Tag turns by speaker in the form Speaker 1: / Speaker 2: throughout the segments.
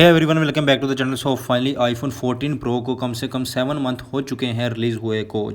Speaker 1: Hey everyone, welcome back to the channel. So finally iPhone 14 pro को कम से कम 7 month हो चुके हैं रिलीज़ हुए को,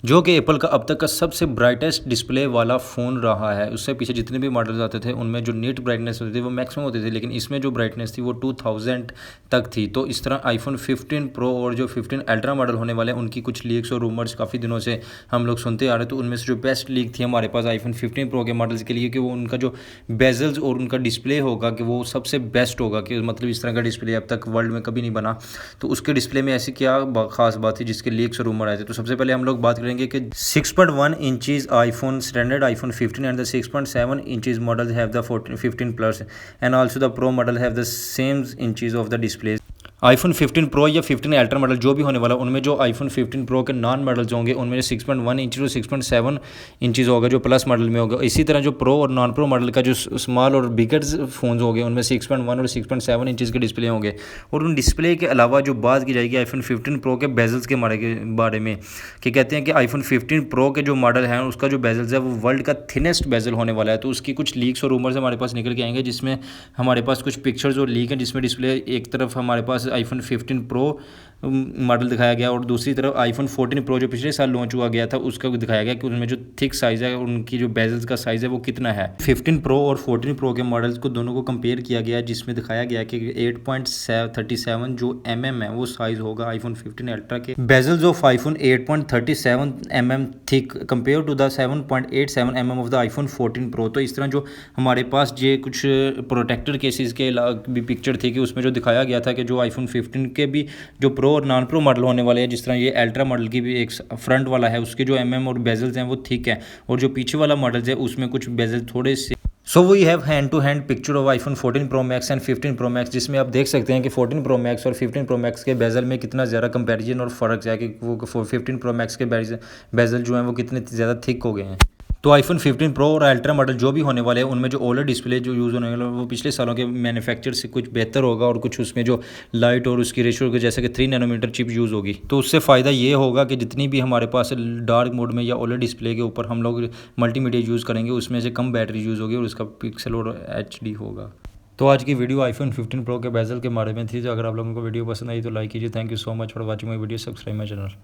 Speaker 1: जो कि एप्पल का अब तक का सबसे ब्राइटेस्ट डिस्प्ले वाला फ़ोन रहा है। उससे पीछे जितने भी मॉडल्स आते थे उनमें जो नीट ब्राइटनेस होती थी वो मैक्सिमम होती थी, लेकिन इसमें जो ब्राइटनेस थी वो 2000 तक थी। तो इस तरह आईफोन 15 प्रो और जो 15 अल्ट्रा मॉडल होने वाले हैं उनकी कुछ लीक्स और रूमर्स काफ़ी दिनों से हम लोग सुनते आ रहे। तो उनमें से जो बेस्ट लीक थी हमारे पास आईफोन 15 प्रो के मॉडल्स के लिए कि वो उनका जो बेजल्स और उनका डिस्प्ले होगा कि वो सबसे बेस्ट होगा, कि मतलब इस तरह का डिस्प्ले अब तक वर्ल्ड में कभी नहीं बना। तो उसके डिस्प्ले में ऐसी क्या खास बात थी जिसके लीक्स और रूमर आए थे। तो सबसे पहले हम लोग बात करेंगे कि 6.1 inches iPhone standard iPhone 15 and the 6.7 inches models have the 15 plus, and also the Pro model have the same inches of the displays। IPhone 15 pro या 15 अल्ट्रा मॉडल जो भी होने वाला, उनमें जो आईफोन 15 प्रो के नॉन मॉडल्स होंगे उनमें 6.1 इंच और 6.7 इंचज़ होगा जो प्लस मॉडल में होगा। इसी तरह जो प्रो और नॉन प्रो मॉडल का जो स्मॉल और बिगर फ़ोन्स होंगे उनमें 6.1 और 6.7 इंचज़ के डिस्प्ले होंगे। और उन डिस्प्ले के अलावा जो बात की जाएगी आईफोन 15 प्रो के बेजल्स के बारे में, कि कहते हैं कि आईफोन 15 प्रो के जो मॉडल है उसका जो बेजल्स है वो वर्ल्ड का थिनेस्ट बेजल होने वाला है। तो उसकी कुछ लीक्स और रूमर्स हमारे पास निकल के आएंगे, जिसमें हमारे पास कुछ पिक्चर्स और लीक हैं, जिसमें डिस्प्ले एक तरफ हमारे पास आईफोन 15 प्रो मॉडल दिखाया गया और दूसरी तरफ आईफोन 14 प्रो जो पिछले साल लॉन्च हुआ गया था उसका दिखाया गया कि उनमें जो थिक साइज़ है उनकी जो बेजल्स का साइज़ है वो कितना है। 15 प्रो और 14 प्रो के मॉडल्स को दोनों को कंपेयर किया गया, जिसमें दिखाया गया कि 8.37 जो है वो साइज़ होगा आईफोन 15 अल्ट्रा के bezels of iPhone 8.37 thick compare to the 7.87 of the iPhone 14 pro. तो इस तरह जो हमारे पास ये कुछ प्रोटेक्टर केसेस के भी पिक्चर थी कि उसमें जो दिखाया गया था कि जो आईफोन 15 के भी जो प्रो और नॉन प्रो मॉडल होने वाले हैं, जिस तरह ये अल्ट्रा मॉडल की भी एक फ्रंट वाला है उसके जो और बेजल्स हैं वो थिक है, और जो पीछे वाला मॉडल है उसमें कुछ बेजल थोड़े से। So we have hand to hand picture of iPhone 14 pro max and 15 pro max, जिसमें आप देख सकते हैं कि 14 प्रो मैक्स और 15 प्रो मैक्स के बेजल में कितना ज़्यादा कंपैरिजन और फ़र्क है, कि वो 15 प्रो मैक्स के बेजल जो हैं वो कितने ज़्यादा थिक हो गए हैं। तो आईफोन 15 प्रो और अल्ट्रा मॉडल जो भी होने वाले हैं उनमें जो ओलेड डिस्प्ले जो यूज़ होने वाला है वो पिछले सालों के मैन्युफैक्चर से कुछ बेहतर होगा, और कुछ उसमें जो लाइट और उसकी रेशो के जैसे कि 3 नैनोमीटर चिप यूज़ होगी। तो उससे फ़ायदा ये होगा कि जितनी भी हमारे पास डार्क मोड में या ओलेड डिस्प्ले के ऊपर हम लोग मल्टीमीडिया यूज़ करेंगे उसमें से कम बैटरी यूज़ होगी और उसका पिक्सल और HD होगा। तो आज की वीडियो आईफोन 15 प्रो के बेजल के बारे में थी। तो अगर आप लोगों को वीडियो पसंद आई तो लाइक कीजिए। Thank you so much for watching my video. Subscribe my channel.